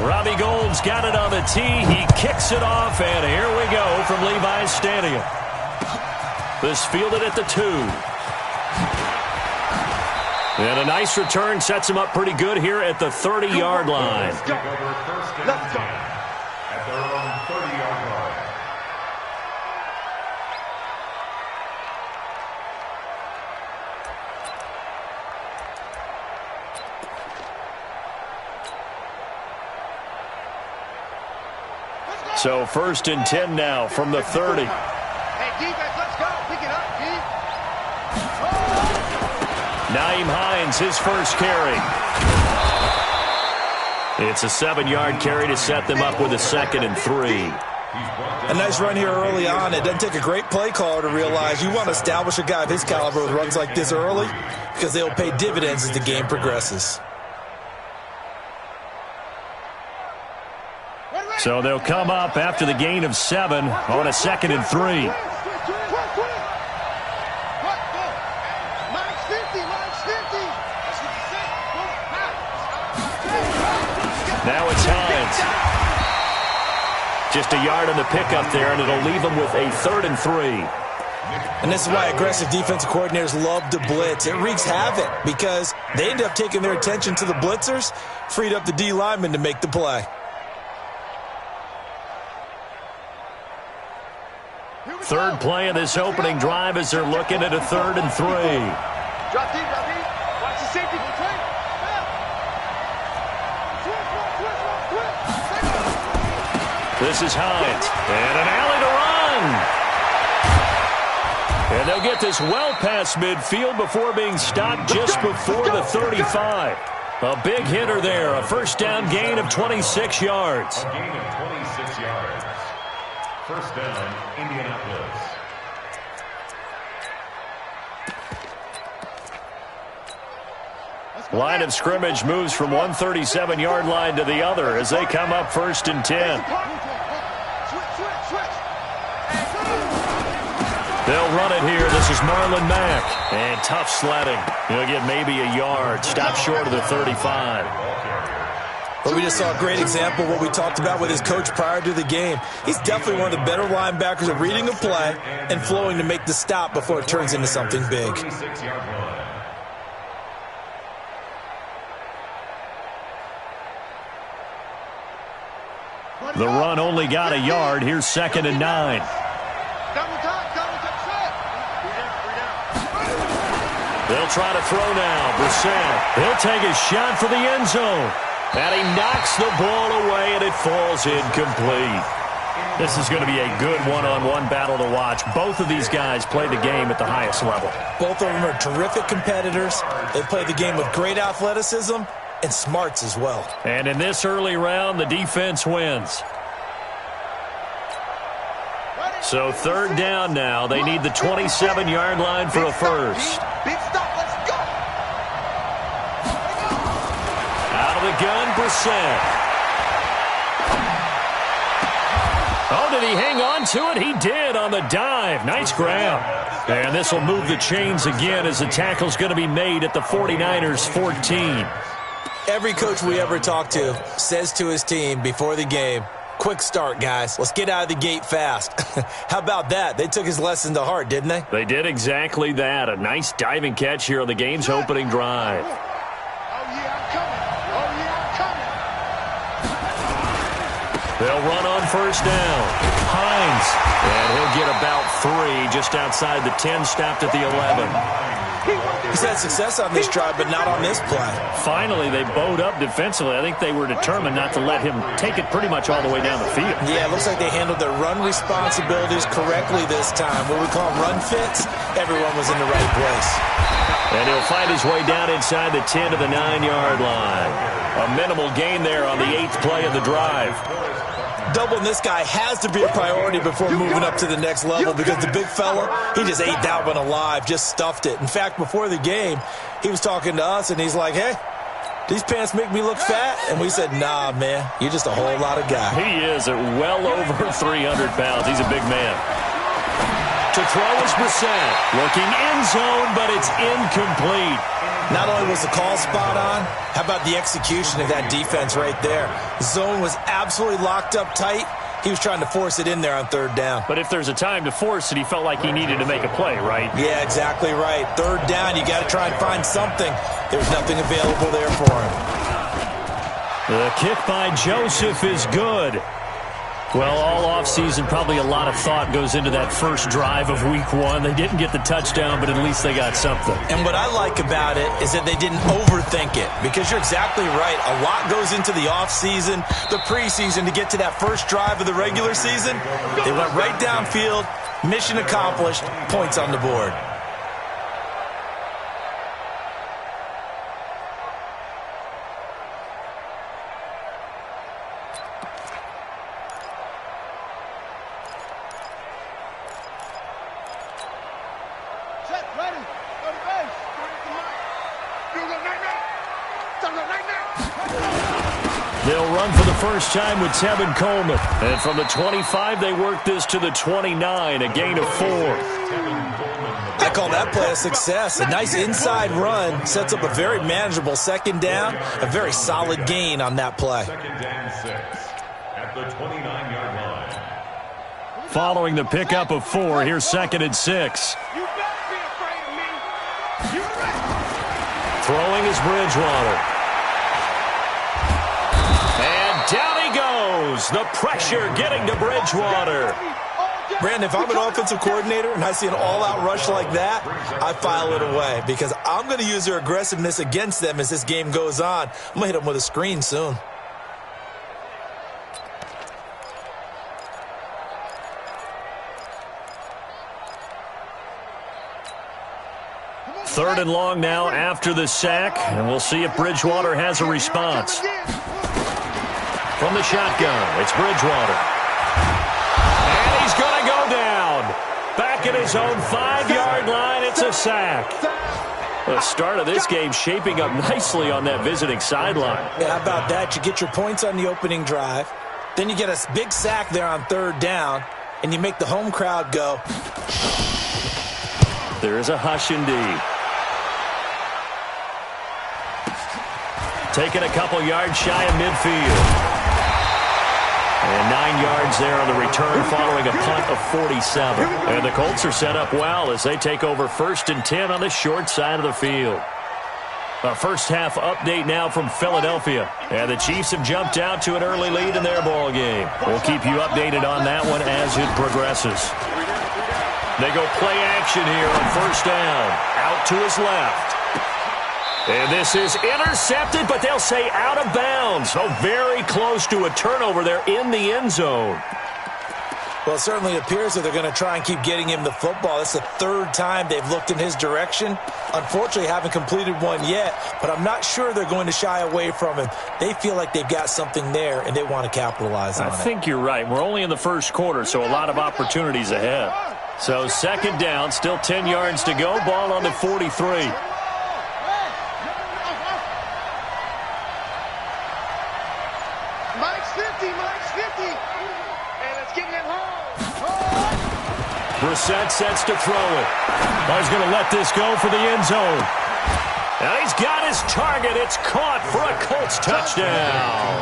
Robbie Gould's got it on the tee. He kicks it off, and here we go from Levi's Stadium. This fielded at the 2. And a nice return sets him up pretty good here at the 30-yard line. At their own 30-yard line. So 1st and 10 now from the 30. Hey, defense, let's go. Pick it up, G. Nyheim Hines, his first carry. It's a 7-yard carry to set them up with a 2nd and 3. A nice run here early on. It doesn't take a great play caller to realize you want to establish a guy of his caliber with runs like this early because they'll pay dividends as the game progresses. So they'll come up after the gain of 7 on a 2nd and 3. Now it's Hines. Just a yard on the pickup there, and it'll leave them with a 3rd and 3. And this is why aggressive defensive coordinators love to blitz. It wreaks havoc because they end up taking their attention to the blitzers, freed up the D lineman to make the play. Third play of this opening drive as they're looking at a 3rd and 3. Drop deep, drop deep. Watch the safety. This is Hines. And an alley to run. And they'll get this well past midfield before being stopped just before the 35. A big hitter there. A first down gain of 26 yards. A gain of 26 yards. First down, Indianapolis. Line of scrimmage moves from one 37-yard line to the other as they come up 1st and 10. They'll run it here. This is Marlon Mack. And tough sledding. He'll get maybe a yard. Stop short of the 35. But we just saw a great example of what we talked about with his coach prior to the game. He's definitely one of the better linebackers at reading a play and flowing to make the stop before it turns into something big. The run only got a yard. Here's 2nd and 9. They'll try to throw now. Brissett. He'll take a shot for the end zone. And he knocks the ball away, and it falls incomplete. This is going to be a good one-on-one battle to watch. Both of these guys play the game at the highest level. Both of them are terrific competitors. They play the game with great athleticism and smarts as well. And in this early round, the defense wins. So 3rd down now. They need the 27-yard line for a first. Big stop. Let's go. Out of the gun, Brissett. Oh, did he hang on to it? He did on the dive. Nice grab. And this will move the chains again as the tackle's going to be made at the 49ers' 14. Every coach we ever talk to says to his team before the game, quick start, guys. Let's get out of the gate fast. How about that? They took his lesson to heart, didn't they? They did exactly that. A nice diving catch here on the game's opening drive. They'll run on first down. Hines. And he'll get about 3 just outside the 10, stopped at the 11. He's had success on this drive, but not on this play. Finally, they bowed up defensively. I think they were determined not to let him take it pretty much all the way down the field. Yeah, it looks like they handled their run responsibilities correctly this time. What we call run fits, everyone was in the right place. And he'll find his way down inside the 10 to the 9-yard line. A minimal gain there on the 8th play of the drive. Doubling this guy has to be a priority before moving up to the next level because the big fella, he just ate that one alive, just stuffed it. In fact, before the game, he was talking to us, and he's like, hey, these pants make me look fat? And we said, nah, man, you're just a whole lot of guy. He is at well over 300 pounds. He's a big man. To throw is Brissett. Looking end zone, but it's incomplete. Not only was the call spot on, how about the execution of that defense right there? The zone was absolutely locked up tight. He was trying to force it in there on third down. But if there's a time to force it, he felt like he needed to make a play, right? Yeah, exactly right. Third down, you got to try and find something. There's nothing available there for him. The kick by Joseph is good. Well, all offseason, probably a lot of thought goes into that first drive of week one. They didn't get the touchdown, but at least they got something. And what I like about it is that they didn't overthink it, because you're exactly right. A lot goes into the offseason, the preseason, to get to that first drive of the regular season. They went right downfield, mission accomplished, points on the board. They'll run for the first time with Tevin Coleman. And from the 25, they work this to the 29, a gain of 4. I call that play a success. A nice inside run sets up a very manageable second down, a very solid gain on that play. Second down 6 at the 29-yard line. Following the pickup of 4, here's 2nd and 6. You better be afraid of me. You ready? Throwing is Bridgewater. And down he goes. The pressure getting to Bridgewater. Brandon, if I'm an offensive coordinator and I see an all-out rush like that, I file it away, because I'm going to use their aggressiveness against them as this game goes on. I'm going to hit them with a screen soon. Third and long now after the sack, and we'll see if Bridgewater has a response. From the shotgun, it's Bridgewater. And he's going to go down. Back at his own 5-yard line, it's a sack. The start of this game shaping up nicely on that visiting sideline. Yeah, how about that? You get your points on the opening drive, then you get a big sack there on third down, and you make the home crowd go. There is a hush indeed. Taking a couple yards shy of midfield. And 9 yards there on the return following a punt of 47. And the Colts are set up well as they take over 1st and 10 on the short side of the field. A first half update now from Philadelphia. And the Chiefs have jumped out to an early lead in their ball game. We'll keep you updated on that one as it progresses. They go play action here on 1st down. Out to his left. And this is intercepted, but they'll say out of bounds. So very close to a turnover there in the end zone. Well, it certainly appears that they're going to try and keep getting him the football. It's the 3rd time they've looked in his direction. Unfortunately, haven't completed one yet, but I'm not sure they're going to shy away from him. They feel like they've got something there, and they want to capitalize on it. I think you're right. We're only in the first quarter, so a lot of opportunities ahead. So 2nd down, still 10 yards to go. Ball on the 43. Brissett sets to throw it. He's going to let this go for the end zone. And he's got his target. It's caught for a Colts touchdown.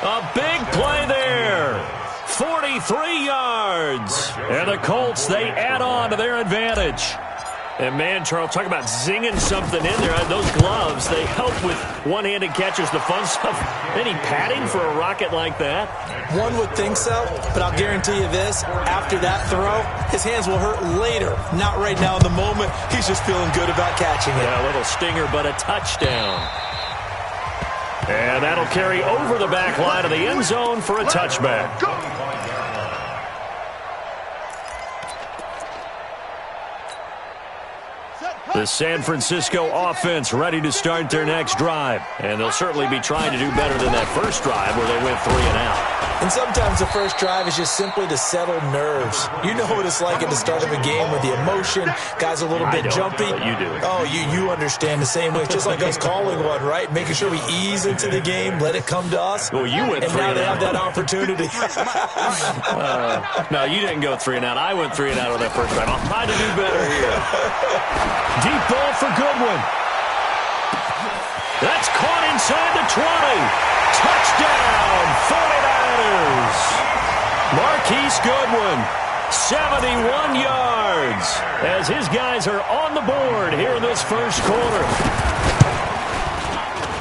A big play there. 43 yards. And the Colts, they add on to their advantage. And, man, Charles, talk about zinging something in there. Those gloves, they help with one-handed catches, the fun stuff. Any padding for a rocket like that? One would think so, but I'll guarantee you this. After that throw, his hands will hurt later. Not right now in the moment. He's just feeling good about catching it. Yeah, a little stinger, but a touchdown. And that'll carry over the back line of the end zone for a touchback. The San Francisco offense ready to start their next drive. And they'll certainly be trying to do better than that first drive where they went 3 and out. And sometimes the first drive is just simply to settle nerves. You know what it's like at the start of a game with the emotion. Guys a little bit jumpy. You do. Oh, you understand the same way. It's just like us calling one, right? Making sure we ease into the game, let it come to us. Well, you went 3 and out. And now they have that opportunity. No, you didn't go 3 and out. I went 3 and out on that first drive. I'll try to do better here. Deep ball for Goodwin. caught inside the 20. Touchdown, 49ers. Marquise Goodwin, 71 yards, as his guys are on the board here in this first quarter.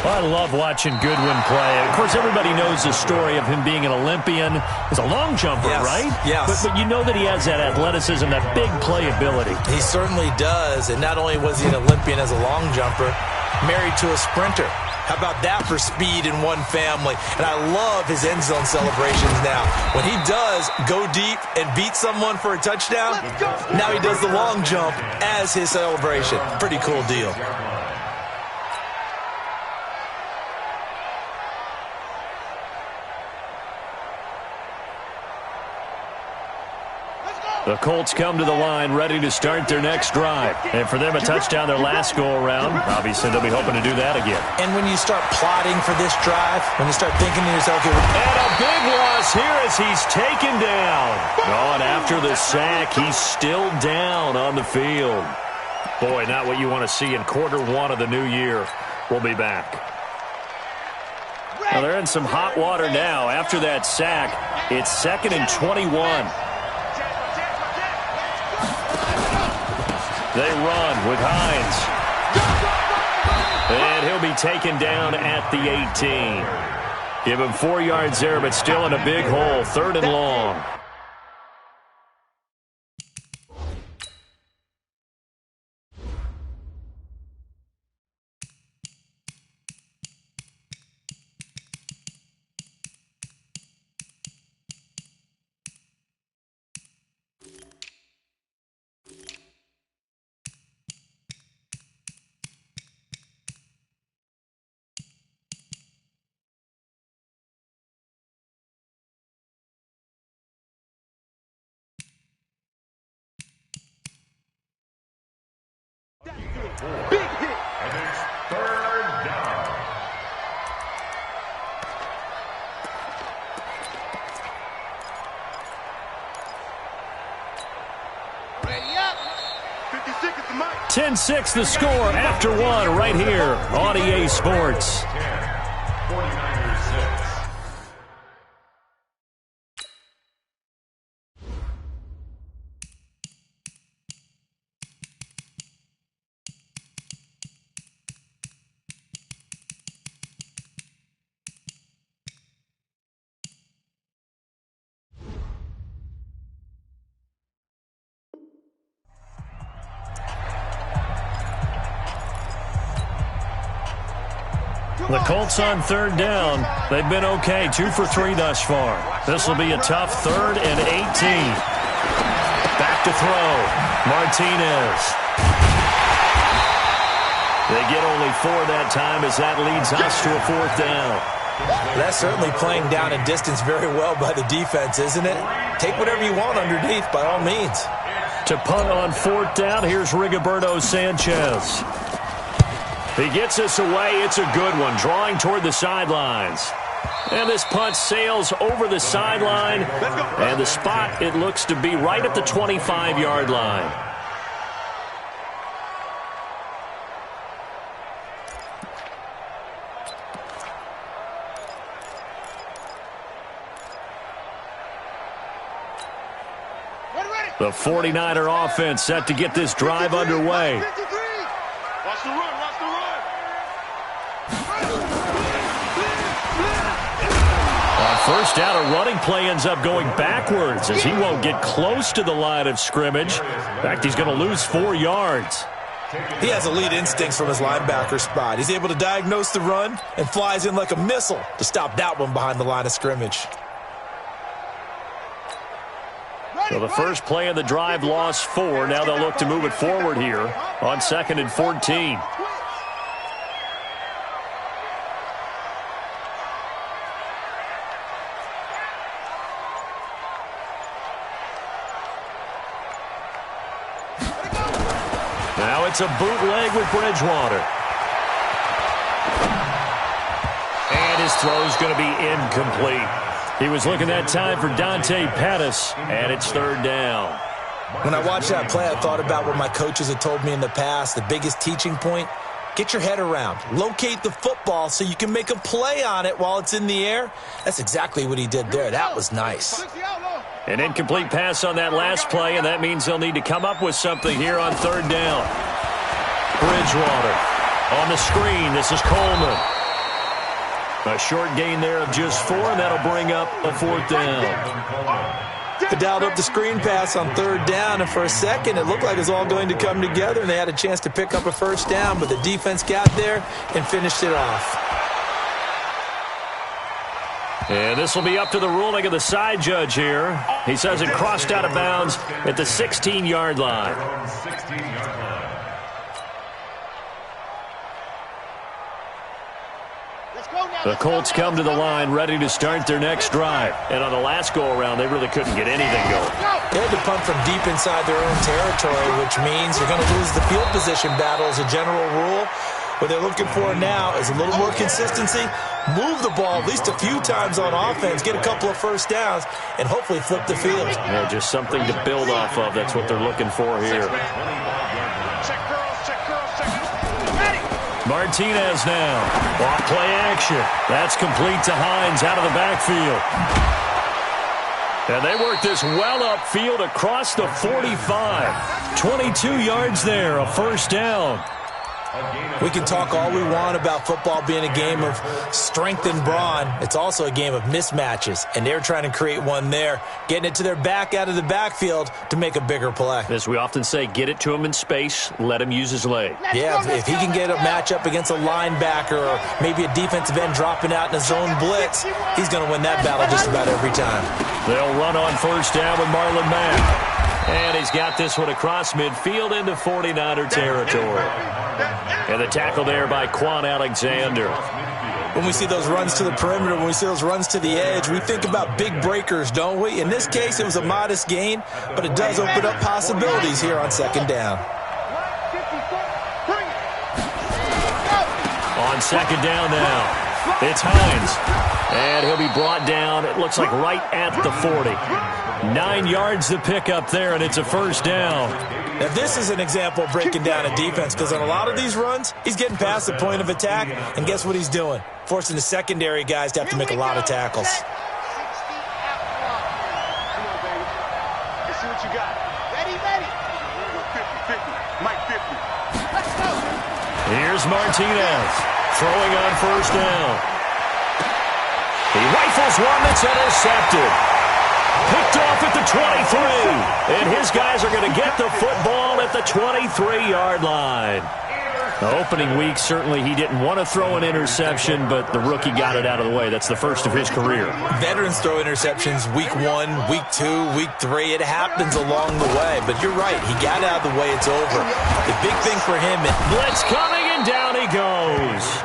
I love watching Goodwin play. Of course, everybody knows the story of him being an Olympian. He's a long jumper, yes, right? Yes. But you know that he has that athleticism, that big playability. He certainly does. And not only was he an Olympian as a long jumper, married to a sprinter. How about that for speed in one family? And I love his end zone celebrations now. When he does go deep and beat someone for a touchdown, now he does the long jump as his celebration. Pretty cool deal. The Colts come to the line ready to start their next drive. And for them, a touchdown their last go-around. Obviously, they'll be hoping to do that again. And when you start plotting for this drive, when you start thinking to yourself, okay, and a big loss here as he's taken down. Oh, and after the sack, he's still down on the field. Boy, not what you want to see in quarter one of the new year. We'll be back. Well, they're in some hot water now. After that sack, it's 2nd and 21. They run with Hines. And he'll be taken down at the 18. Give him 4 yards there, but still in a big hole. 3rd and long. Big hit. And it's 3rd down. Ready up. 56 is the mic. 10-6 the score after one right here on EA Sports. 10. 49ers 6. The Colts on 3rd down. They've been okay, 2 for 3 thus far. This will be a tough 3rd and 18. Back to throw. Martinez. They get only 4 that time as that leads us to a 4th down. that's certainly playing down and distance very well by the defense, isn't it? Take whatever you want underneath, by all means. To punt on 4th down, here's Rigoberto Sanchez. He gets us away. It's a good one, drawing toward the sidelines. And this punt sails over the sideline. And the spot, it looks to be right at the 25-yard line. The 49er offense set to get this drive underway. Watch the run, watch the run. On 1st down, a running play ends up going backwards as he won't get close to the line of scrimmage. In fact, he's going to lose 4 yards. He has elite instincts from his linebacker spot. He's able to diagnose the run and flies in like a missile to stop that one behind the line of scrimmage. So the first play of the drive lost 4. Now they'll look to move it forward here on 2nd and 14. Now it's a bootleg with Bridgewater. And his throw's going to be incomplete. He was looking that time for Dante Pettis, and it's 3rd down. When I watched that play, I thought about what my coaches had told me in the past. The biggest teaching point, get your head around, locate the football so you can make a play on it while it's in the air. That's exactly what he did there. That was nice. An incomplete pass on that last play, and that means they'll need to come up with something here on third down. Bridgewater on the screen. This is Coleman. A short gain there of just 4, and that'll bring up a fourth down. They dialed up the screen pass on third down, and for a second it looked like it was all going to come together, and they had a chance to pick up a first down, but the defense got there and finished it off. And this will be up to the ruling of the side judge here. He says it crossed out of bounds at the 16-yard line. The Colts come to the line ready to start their next drive. And on the last go-around, they really couldn't get anything going. They had to punt from deep inside their own territory, which means you're going to lose the field position battle as a general rule. What they're looking for now is a little more consistency, move the ball at least a few times on offense, get a couple of first downs, and hopefully flip the field. Yeah, just something to build off of. That's what they're looking for here. Martinez now. Off play action. That's complete to Hines out of the backfield. And they work this well upfield across the 45. 22 yards there, a first down. We can talk all we want about football being a game of strength and brawn. It's also a game of mismatches, and they're trying to create one there, getting it to their back out of the backfield to make a bigger play. As we often say, get it to him in space, let him use his leg. Yeah, if he can get a matchup against a linebacker or maybe a defensive end dropping out in a zone blitz, he's going to win that battle just about every time. They'll run on first down with Marlon Mack. And he's got this one across midfield into 49er territory. And the tackle there by Quan Alexander. When we see those runs to the perimeter, when we see those runs to the edge, we think about big breakers, don't we? In this case, it was a modest gain, but it does open up possibilities here on second down. On second down now, it's Hines. And he'll be brought down, it looks like right at the 40. 9 yards to pick up there, and it's a first down. Now, this is an example of breaking down a defense, because on a lot of these runs, he's getting past the point of attack, and guess what he's doing? Forcing the secondary guys to have to make a lot of tackles. Let's see what you got. Ready, ready. 50-50. Mike 50. Let's go. Here's Martinez throwing on first down. He rifles one that's intercepted. Picked off at the 23. And his guys are going to get the football at the 23-yard line. The opening week, certainly he didn't want to throw an interception, but the rookie got it out of the way. That's the first of his career. Veterans throw interceptions week 1, week 2, week 3. It happens along the way. But you're right. He got out of the way. It's over. The big thing for him is blitz coming, and down he goes.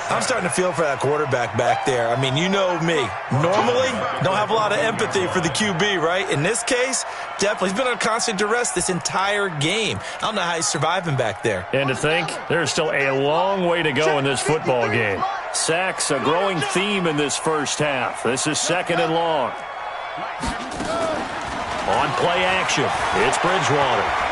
I'm starting to feel for that quarterback back there. I mean, you know me. Normally, don't have a lot of empathy for the QB, right? In this case, definitely. He's been on constant duress this entire game. I don't know how he's surviving back there. And to think, there's still a long way to go in this football game. Sacks, a growing theme in this first half. This is second and long. On play action, it's Bridgewater.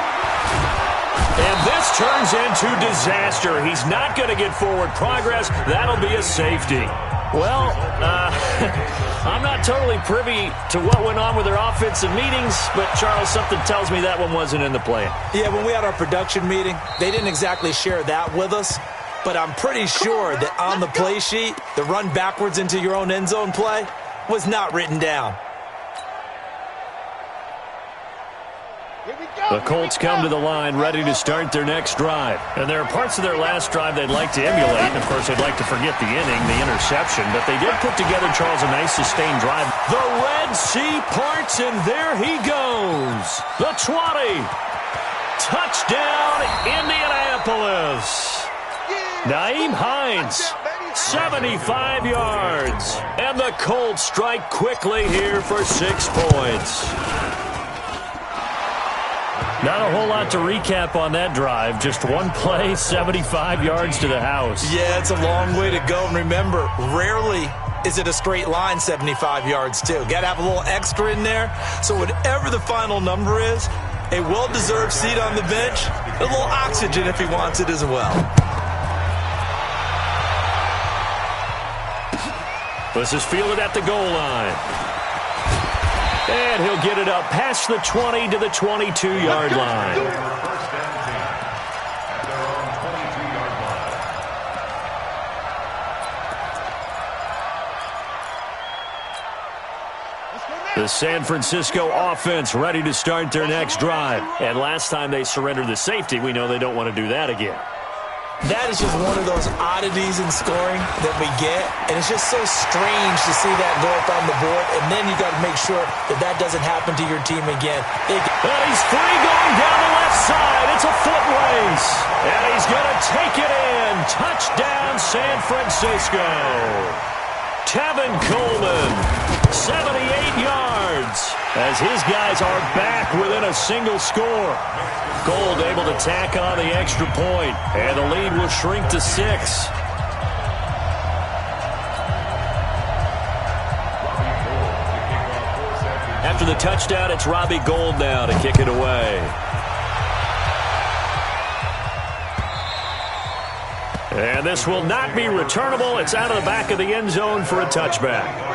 And this turns into disaster. He's not going to get forward progress. That'll be a safety. Well, I'm not totally privy to what went on with their offensive meetings, but, Charles, something tells me that one wasn't in the plan. Yeah, when we had our production meeting, they didn't exactly share that with us, but I'm pretty sure that on the play sheet, the run backwards into your own end zone play was not written down. The Colts come to the line ready to start their next drive. And there are parts of their last drive they'd like to emulate. And, of course, they'd like to forget the inning, the interception. But they did put together, Charles, a nice sustained drive. The Red Sea parts, and there he goes. The 20. Touchdown, Indianapolis. Nyheim Hines, 75 yards. And the Colts strike quickly here for 6 points. Not a whole lot to recap on that drive. Just one play, 75 yards to the house. Yeah, it's a long way to go. And remember, rarely is it a straight line 75 yards, too. Got to have a little extra in there. So whatever the final number is, a well-deserved seat on the bench, a little oxygen if he wants it as well. This is fielded at the goal line. And he'll get it up past the 20 to the 22-yard line. First and 10 at their own 22-yard line. The San Francisco offense ready to start their next drive. And last time they surrendered the safety, we know they don't want to do that again. That is just one of those oddities in scoring that we get, and it's just so strange to see that go up on the board, and then you got to make sure that that doesn't happen to your team again. And he's free going down the left side. It's a foot race, and he's going to take it in. Touchdown, San Francisco. Tevin Coleman, 78 yards, as his guys are back within a single score. Gold able to tack on the extra point, and the lead will shrink to 6. After the touchdown, it's Robbie Gould now to kick it away. And this will not be returnable. It's out of the back of the end zone for a touchback.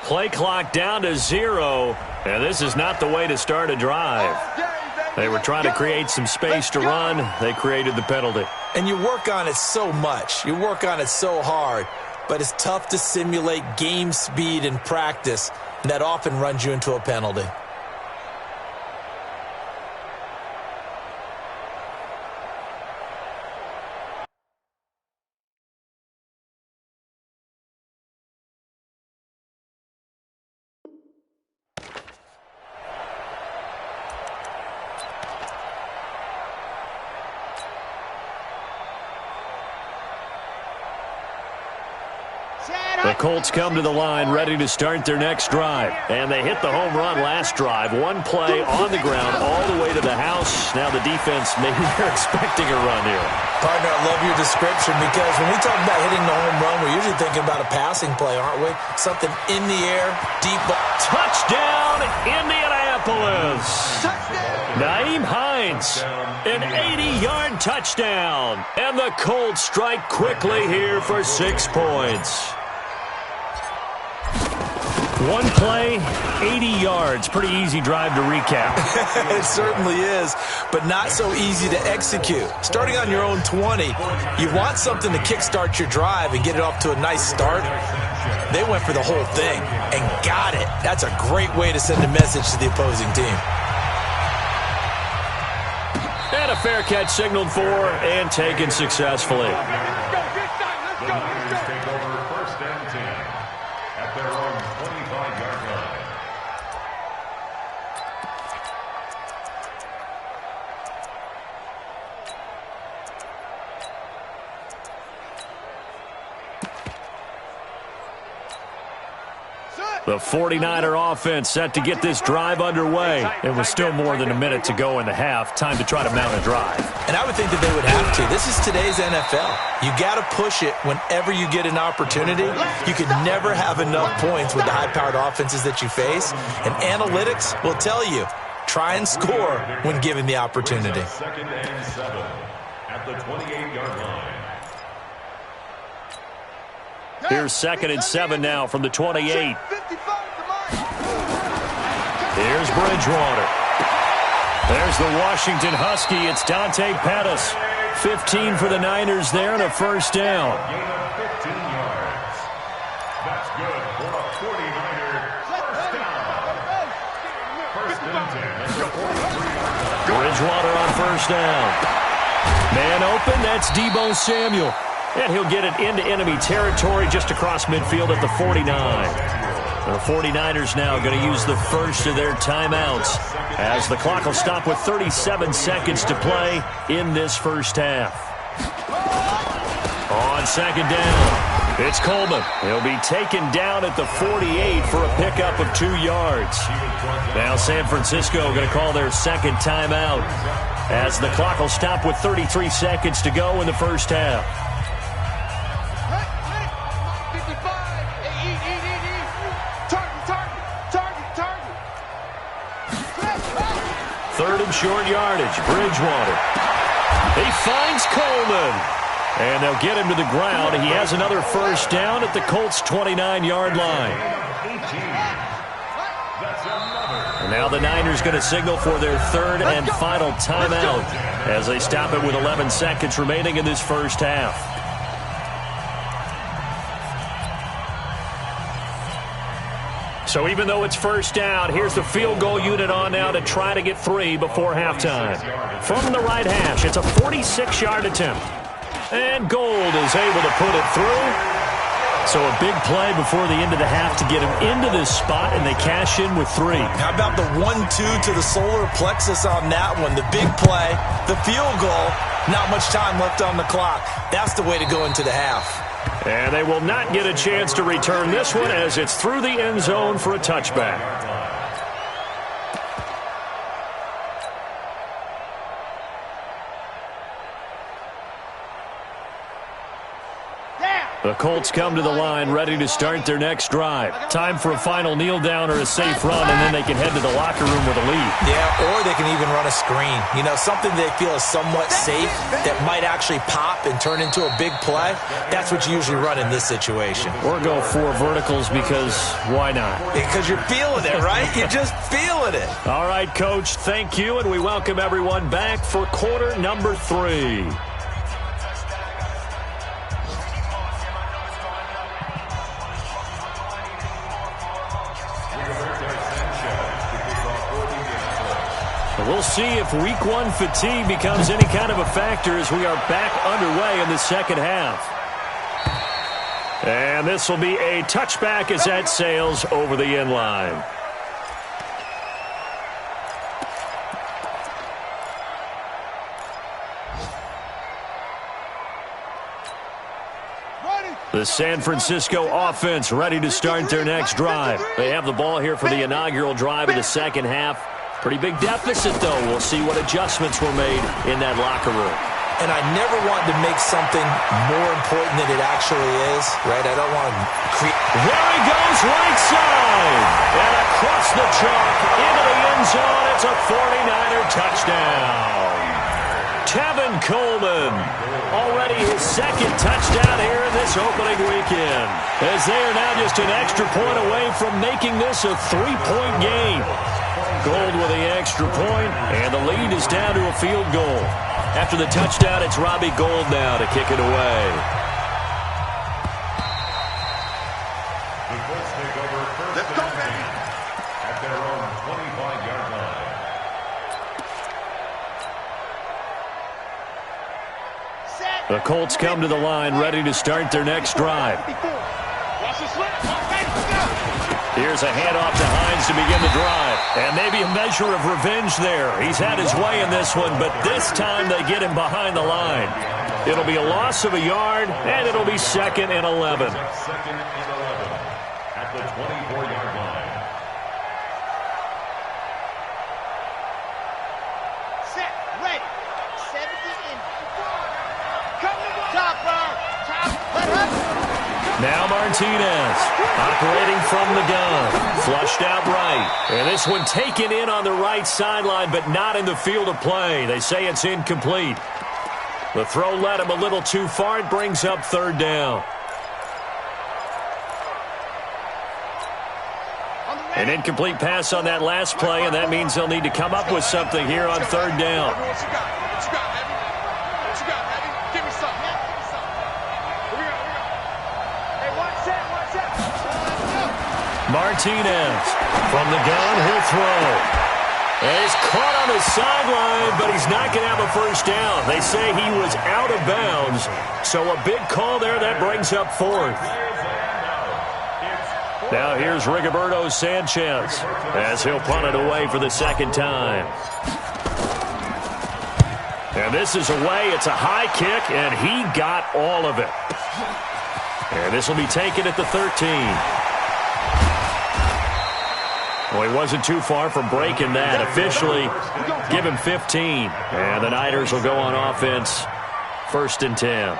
Play clock down to 0, and this is not the way to start a drive. They were trying to create some space to run. They created the penalty. And you work on it so much. You work on it so hard, but it's tough to simulate game speed in practice, and that often runs you into a penalty. The Colts come to the line ready to start their next drive. And they hit the home run last drive. One play on the ground all the way to the house. Now the defense, maybe they're expecting a run here. Partner, I love your description because when we talk about hitting the home run, we're usually thinking about a passing play, aren't we? Something in the air, deep ball. Touchdown, Indianapolis. Nyheim Hines, an 80-yard touchdown. And the Colts strike quickly here for 6 points. One play, 80 yards. Pretty easy drive to recap. It certainly is, but not so easy to execute. Starting on your own 20, you want something to kickstart your drive and get it off to a nice start. They went for the whole thing and got it. That's a great way to send a message to the opposing team. And a fair catch signaled for and taken successfully. The 49er offense set to get this drive underway. It was still more than a minute to go in the half. Time to try to mount a drive. And I would think that they would have to. This is today's NFL. You got to push it whenever you get an opportunity. You can never have enough points with the high-powered offenses that you face. And analytics will tell you, try and score when given the opportunity. Second and 7 at the 28-yard line. Here's 2nd and 7 now from the 28. Here's Bridgewater. There's the Washington Husky. It's Dante Pettis. 15 for the Niners there and a first down. Gain of 15 yards. That's good for a 49er first down. First and 10 at the 43-yard line. Bridgewater on first down. Man open, that's Deebo Samuel. And he'll get it into enemy territory just across midfield at the 49. The 49ers now going to use the first of their timeouts as the clock will stop with 37 seconds to play in this first half. On second down, it's Coleman. He'll be taken down at the 48 for a pickup of 2 yards. Now San Francisco going to call their second timeout as the clock will stop with 33 seconds to go in the first half. Third and short yardage, Bridgewater. He finds Coleman. And they'll get him to the ground. He has another first down at the Colts' 29-yard line. And now the Niners going to signal for their third and final timeout as they stop it with 11 seconds remaining in this first half. So even though it's first down, here's the field goal unit on now to try to get 3 before halftime. From the right hash, it's a 46-yard attempt. And Gold is able to put it through. So a big play before the end of the half to get him into this spot, and they cash in with 3. How about the 1-2 to the solar plexus on that one? The big play, the field goal, not much time left on the clock. That's the way to go into the half. And they will not get a chance to return this one as it's through the end zone for a touchback. The Colts come to the line ready to start their next drive. Time for a final kneel down or a safe run, and then they can head to the locker room with a lead. Yeah, or they can even run a screen. You know, something they feel is somewhat safe that might actually pop and turn into a big play. That's what you usually run in this situation. Or go 4 verticals because why not? Because you're feeling it, right? You're just feeling it. All right, Coach, thank you, and we welcome everyone back for quarter number 3. We'll see if week 1 fatigue becomes any kind of a factor as we are back underway in the second half. And this will be a touchback as that sails over the end line. The San Francisco offense ready to start their next drive. They have the ball here for the inaugural drive of the second half. Pretty big deficit, though. We'll see what adjustments were made in that locker room. And I never want to make something more important than it actually is, right? I don't want to create... There he goes, right side. And across the chalk into the end zone. It's a 49er touchdown. Tevin Coleman, already his second touchdown here in this opening weekend, as they are now just an extra point away from making this a 3-point game. Gold with the extra point, and the lead is down to a field goal. After the touchdown, it's Robbie Gould now to kick it away. The Colts take over first and 10 at their own 25-yard line. The Colts come to the line ready to start their next drive. Here's a handoff to Hines to begin the drive. And maybe a measure of revenge there. He's had his way in this one, but this time they get him behind the line. It'll be a loss of a yard, and it'll be 2nd and 11. Second and 11 at the 24-yard line. Set, ready. 70 in. Come to the top, Now Martinez operating from the gun. Flushed out right. And this one taken in on the right sideline, but not in the field of play. They say it's incomplete. The throw led him a little too far. It brings up 3rd down. An incomplete pass on that last play, and that means they'll need to come up with something here on 3rd down. Martinez from the gun, he'll throw. And he's caught on the sideline, but he's not going to have a first down. They say he was out of bounds, so a big call there that brings up 4th. Now here's Rigoberto Sanchez as he'll punt it away for the second time. And this is away. It's a high kick, and he got all of it. And this will be taken at the 13. Well, he wasn't too far from breaking that. Officially, give him 15. And the Niners will go on offense, 1st and 10.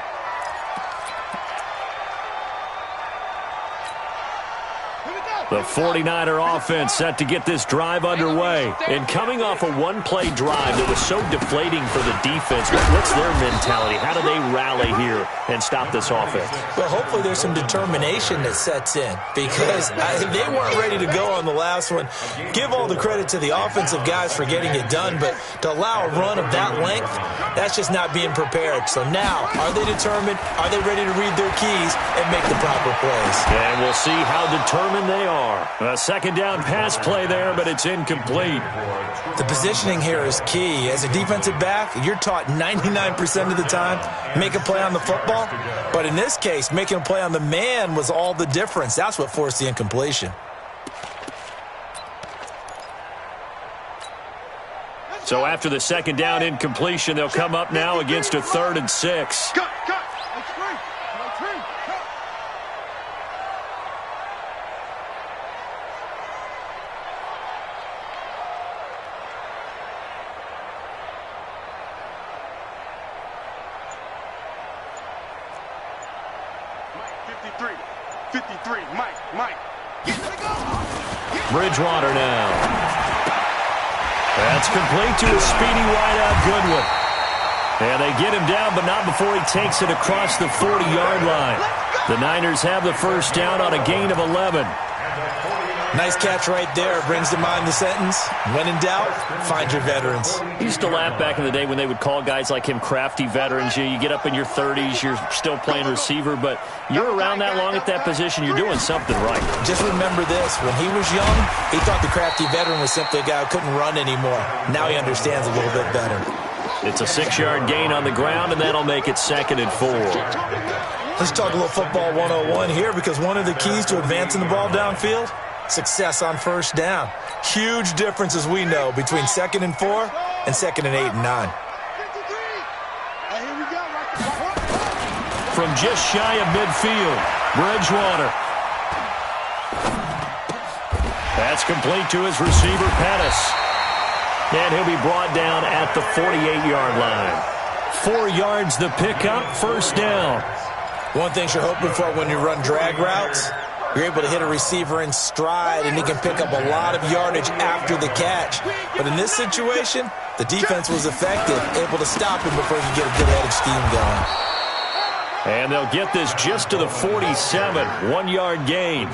The 49er offense set to get this drive underway. And coming off a one-play drive that was so deflating for the defense, what's their mentality? How do they rally here and stop this offense? Well, hopefully there's some determination that sets in because they weren't ready to go on the last one. Give all the credit to the offensive guys for getting it done, but to allow a run of that length, that's just not being prepared. So now, are they determined? Are they ready to read their keys and make the proper plays? And we'll see how determined they are. A second down pass play there, but it's incomplete. The positioning here is key. As a defensive back, you're taught 99% of the time, make a play on the football. But in this case, making a play on the man was all the difference. That's what forced the incompletion. So after the second down incompletion, they'll come up now against a 3rd and 6. Cut. Mike. Bridgewater now. That's complete to a speedy wideout Goodwin. And they get him down, but not before he takes it across the 40-yard line. The Niners have the first down on a gain of 11. Nice catch right there. Brings to mind the sentence, when in doubt, find your veterans. I used to laugh back in the day when they would call guys like him crafty veterans. You get up in your 30s, you're still playing receiver, but you're around that long at that position, you're doing something right. Just remember this. When he was young, he thought the crafty veteran was simply a guy who couldn't run anymore. Now he understands a little bit better. It's a 6-yard gain on the ground, and that'll make it 2nd and 4. Let's talk a little football 101 here, because one of the keys to advancing the ball downfield, success on first down. Huge difference, as we know, between 2nd and 4 and 2nd and 8 and 9. From just shy of midfield, Bridgewater. That's complete to his receiver, Pettis. And he'll be brought down at the 48-yard line. 4 yards the pickup, first down. One thing you're hoping for when you run drag routes, you're able to hit a receiver in stride, and he can pick up a lot of yardage after the catch. But in this situation, the defense was effective, able to stop him before he could get a good-headed scheme going. And they'll get this just to the 47, 1-yard gain.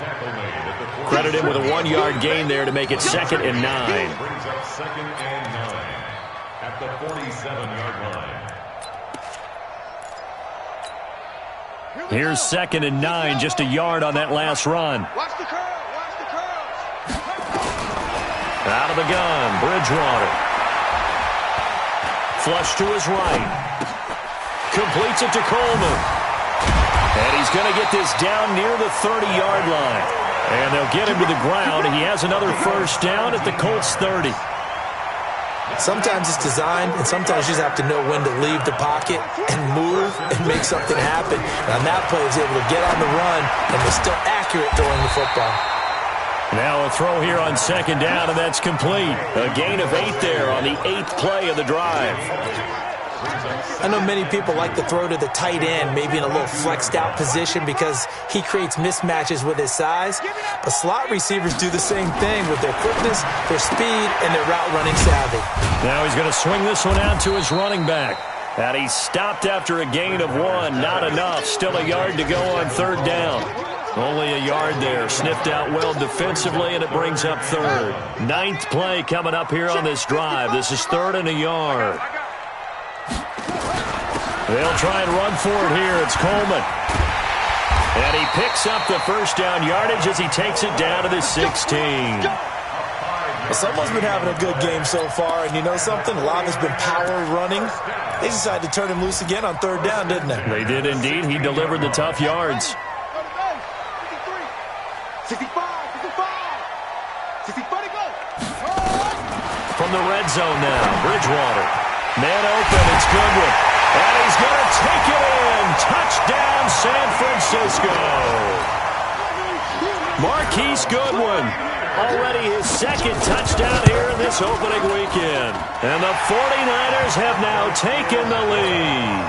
Credit him with a 1-yard gain there to make it 2nd and 9. Brings up 2nd and 9 at the 47-yard line. Here's 2nd and 9, just a yard on that last run. Watch the curls. Out of the gun, Bridgewater. Flush to his right. Completes it to Coleman. And he's going to get this down near the 30-yard line. And they'll get him to the ground. He has another first down at the Colts 30. Sometimes it's designed, and sometimes you just have to know when to leave the pocket and move and make something happen. And on that play, he was able to get on the run and was still accurate throwing the football. Now a throw here on 2nd down, and that's complete. A gain of 8 there on the 8th play of the drive. I know many people like to throw to the tight end, maybe in a little flexed out position because he creates mismatches with his size. But slot receivers do the same thing with their quickness, their speed, and their route running savvy. Now he's going to swing this one out to his running back. And he stopped after a gain of 1. Not enough. Still a yard to go on 3rd down. Only a yard there. Sniffed out well defensively, and it brings up 3rd. 9th play coming up here on this drive. This is 3rd and a yard. They'll try and run for it here. It's Coleman. And he picks up the first down yardage as he takes it down to the 16. Well, someone's been having a good game so far, and you know something? A lot has been power running. They decided to turn him loose again on 3rd down, didn't they? They did indeed. He delivered the tough yards. 65. from the red zone now. Bridgewater. Man open. It's Goodwin. And he's going to take it in. Touchdown, San Francisco. Marquise Goodwin. Already his second touchdown here in this opening weekend. And the 49ers have now taken the lead.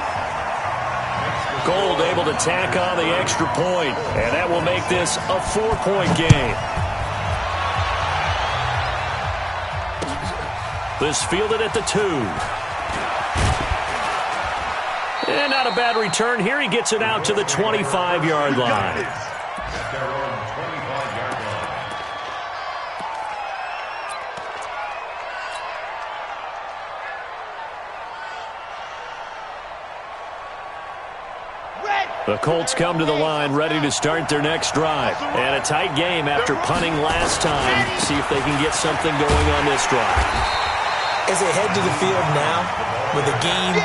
Gold able to tack on the extra point, and that will make this a 4-point game. This fielded at the 2. And not a bad return here. He gets it out to the 25-yard line. The Colts come to the line ready to start their next drive. And a tight game after punting last time. See if they can get something going on this drive. As they head to the field now, with the game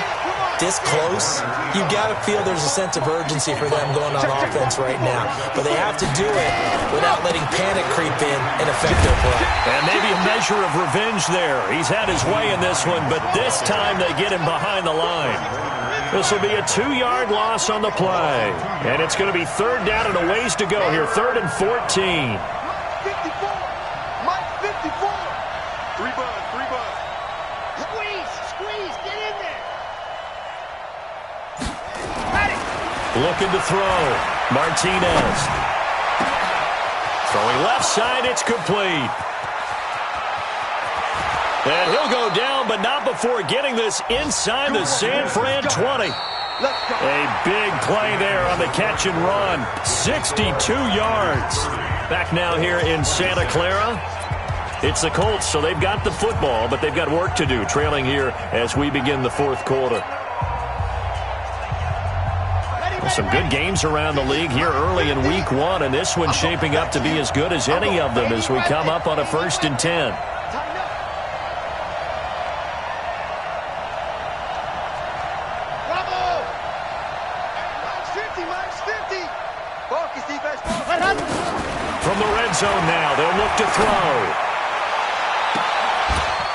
this close, you've got to feel there's a sense of urgency for them going on offense right now. But they have to do it without letting panic creep in and affect their play. And maybe a measure of revenge there. He's had his way in this one, but this time they get him behind the line. This will be a 2-yard loss on the play. And it's going to be 3rd down and a ways to go here. 3rd and 14. Mike 54. 3 buzz. Squeeze, get in there. Looking to throw. Martinez. Throwing left side, it's complete. And he'll go down, but not before getting this inside the San Fran 20. A big play there on the catch and run. 62 yards. Back now here in Santa Clara. It's the Colts, so they've got the football, but they've got work to do, trailing here as we begin the 4th quarter. Some good games around the league here early in week 1, and this one's shaping up to be as good as any of them as we come up on a 1st and 10. From the red zone now, they'll look to throw.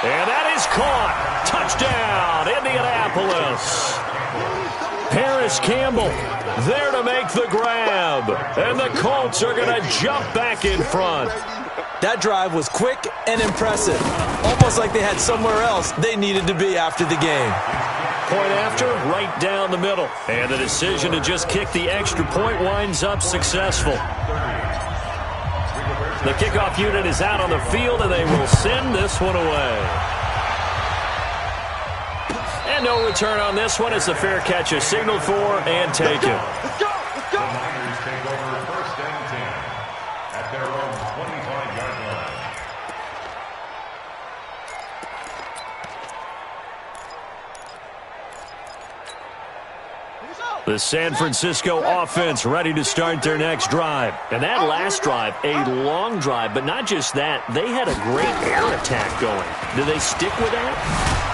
And that is caught. Touchdown, Indianapolis. Paris Campbell there to make the grab. And the Colts are going to jump back in front. That drive was quick and impressive. Almost like they had somewhere else they needed to be after the game. Point after, right down the middle. And the decision to just kick the extra point winds up successful. The kickoff unit is out on the field, and they will send this one away. And no return on this one as the fair catch is signaled for and taken. Let's go. The Niners take over 1st and 10 at their own 25-yard line. The San Francisco offense ready to start their next drive. And that last drive, a long drive, but not just that. They had a great air attack going. Do they stick with that?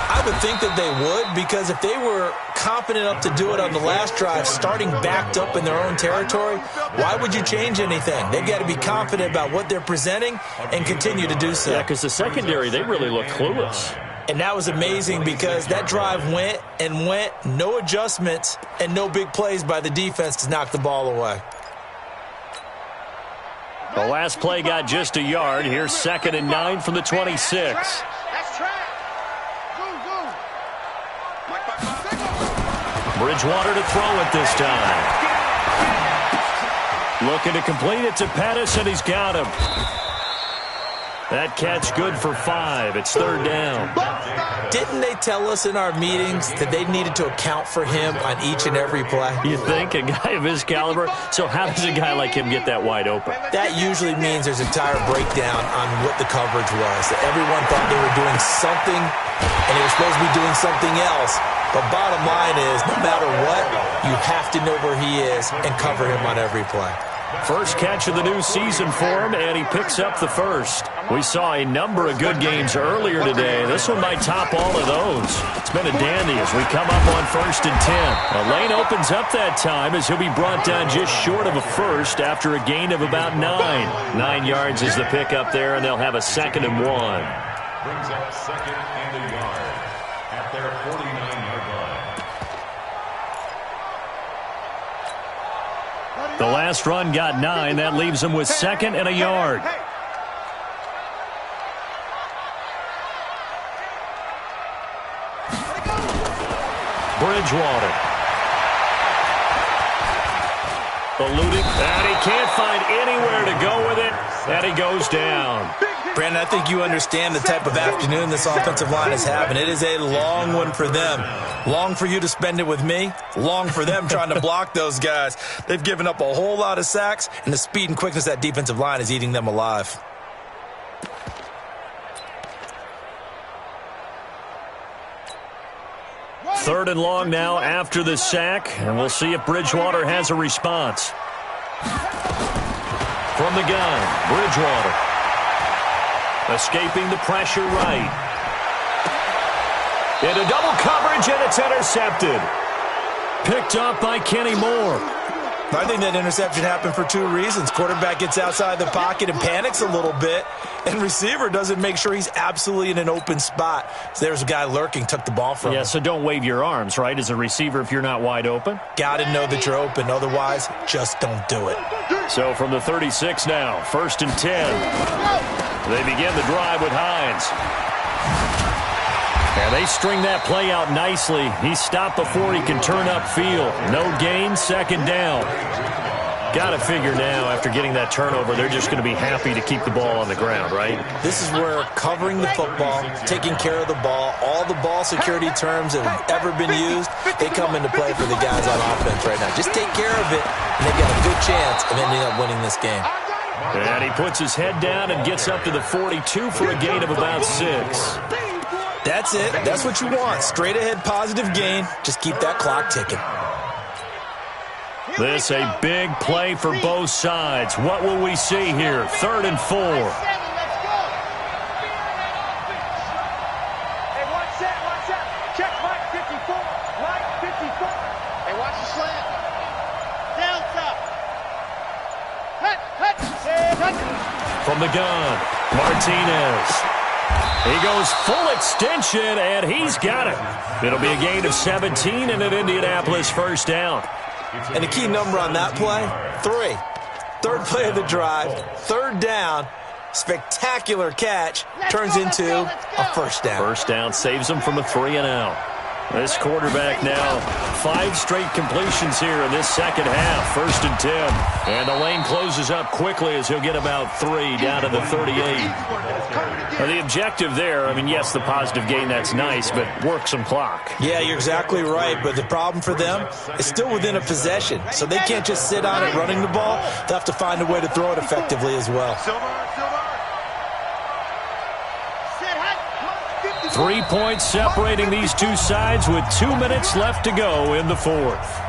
I would think that they would, because if they were competent enough to do it on the last drive, starting backed up in their own territory, why would you change anything? They've got to be confident about what they're presenting and continue to do so. Yeah, because the secondary, they really look clueless. And that was amazing because that drive went and went, no adjustments, and no big plays by the defense to knock the ball away. The last play got just a yard. Here's 2nd and 9 from the 26. That's track. Bridgewater to throw it this time. Looking to complete it to Pettis, and he's got him. That catch good for 5. It's 3rd down. Didn't they tell us in our meetings that they needed to account for him on each and every play? You think? A guy of his caliber? So how does a guy like him get that wide open? That usually means there's a entire breakdown on what the coverage was. That everyone thought they were doing something, and they were supposed to be doing something else. But bottom line is, no matter what, you have to know where he is and cover him on every play. First catch of the new season for him, and he picks up the first. We saw a number of good games earlier today. This one might top all of those. It's been a dandy as we come up on 1st and 10. A lane opens up that time as he'll be brought down just short of a first after a gain of about 9. 9 yards is the pickup there, and they'll have a 2nd and 1. brings up 2nd and a yard at their 49-yard line. The last run got 9. That leaves them with 2nd and a yard. Bridgewater. Eluding, and he can't find anywhere to go with it, and he goes down. Brandon, I think you understand the type of afternoon this offensive line is having. It is a long one for them. Long for you to spend it with me. Long for them trying to block those guys. They've given up a whole lot of sacks, and the speed and quickness of that defensive line is eating them alive. Third and long now after the sack, and we'll see if Bridgewater has a response. From the gun, Bridgewater. Escaping the pressure right. Into double coverage, and it's intercepted. Picked up by Kenny Moore. I think that interception happened for 2 reasons. Quarterback gets outside the pocket and panics a little bit, and receiver doesn't make sure he's absolutely in an open spot. So there's a guy lurking, took the ball from him. Yeah, so don't wave your arms, right, as a receiver if you're not wide open? Got to know that you're open. Otherwise, just don't do it. So from the 36 now, 1st and 10. They begin the drive with Hines. And they string that play out nicely. He's stopped before he can turn upfield. No gain, 2nd down. Got to figure now, after getting that turnover, they're just going to be happy to keep the ball on the ground, right? This is where covering the football, taking care of the ball, all the ball security terms that have ever been used, they come into play for the guys on offense right now. Just take care of it, and they've got a good chance of ending up winning this game. And he puts his head down and gets up to the 42 for a gain of about 6. That's it. That's what you want. Straight ahead positive gain. Just keep that clock ticking. This a big play for both sides. What will we see here? 3rd and 4. Hey, watch that, watch that. Check Mike 54. Mike 54. Hey, watch the slant. Down top. Hut, hut, hut. From the gun, Martinez. He goes full extension, and he's got it. It'll be a gain of 17 and an Indianapolis 1st down. And the key number on that play, 3. 3rd play of the drive, 3rd down, spectacular catch, turns into a 1st down. 1st down saves him from a 3 and out. This quarterback now 5 straight completions here in this 2nd half. 1st and 10. And the lane closes up quickly as he'll get about 3 down to the 38. Now, the objective there, I mean, yes, the positive gain, that's nice, but work some clock. Yeah, you're exactly right, but the problem for them is still within a possession, so they can't just sit on it running the ball. They'll have to find a way to throw it effectively as well. 3 points separating these two sides with 2 minutes left to go in the 4th.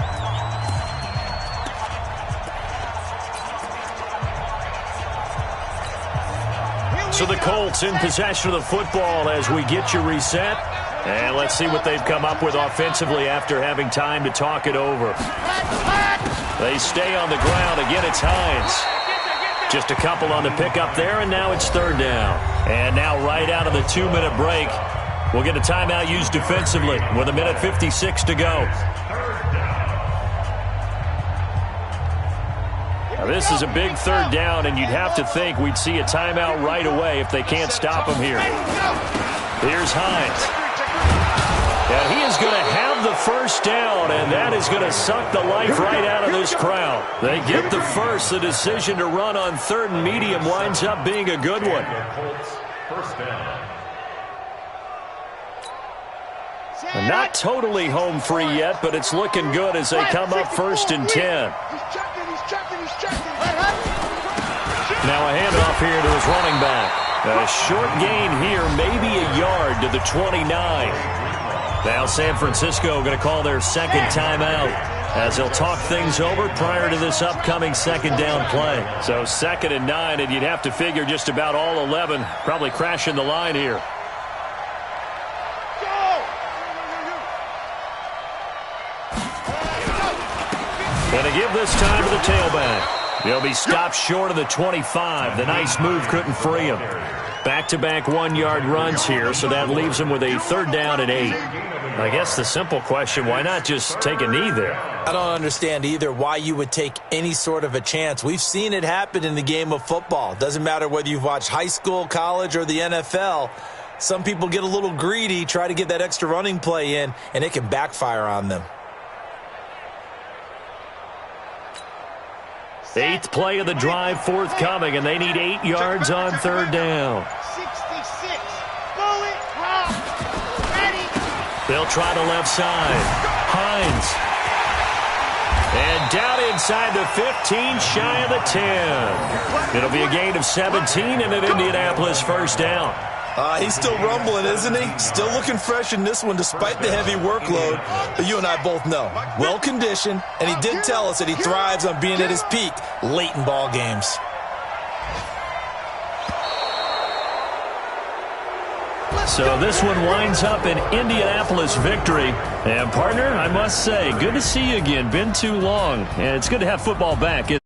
So the Colts in possession of the football as we get you reset. And let's see what they've come up with offensively after having time to talk it over. They stay on the ground. Again, it's Hines. Just a couple on the pickup there, and now it's 3rd down. And now right out of the 2-minute break, we'll get a timeout used defensively with 1:56 to go. Now this is a big 3rd down, and you'd have to think we'd see a timeout right away if they can't stop him here. Here's Hines. And he is going to have the 1st down, and that is going to suck the life right out of this crowd. They get the first. The decision to run on 3rd and medium winds up being a good one. And not totally home free yet, but it's looking good as they come up 1st and 10. Now a handoff here to his running back. A short gain here, maybe a yard to the 29. Now San Francisco going to call their 2nd timeout as they'll talk things over prior to this upcoming 2nd down play. So 2nd and 9, and you'd have to figure just about all 11 probably crashing the line here. Going to give this time to the tailback. He'll be stopped short of the 25. The nice move couldn't free him. Back-to-back one-yard runs here, so that leaves him with a 3rd down and 8. I guess the simple question, why not just take a knee there? I don't understand either why you would take any sort of a chance. We've seen it happen in the game of football. Doesn't matter whether you've watched high school, college, or the NFL. Some people get a little greedy, try to get that extra running play in, and it can backfire on them. 8th play of the drive forthcoming, and they need 8 yards on 3rd down. 66. Bullet hop. Ready. They'll try the left side. Hines. And down inside the 15, shy of the 10. It'll be a gain of 17 and an Indianapolis 1st down. He's still rumbling, isn't he? Still looking fresh in this one despite the heavy workload. But you and I both know, well-conditioned, and he did tell us that he thrives on being at his peak late in ball games. So this one winds up an Indianapolis victory. And, partner, I must say, good to see you again. Been too long. And it's good to have football back.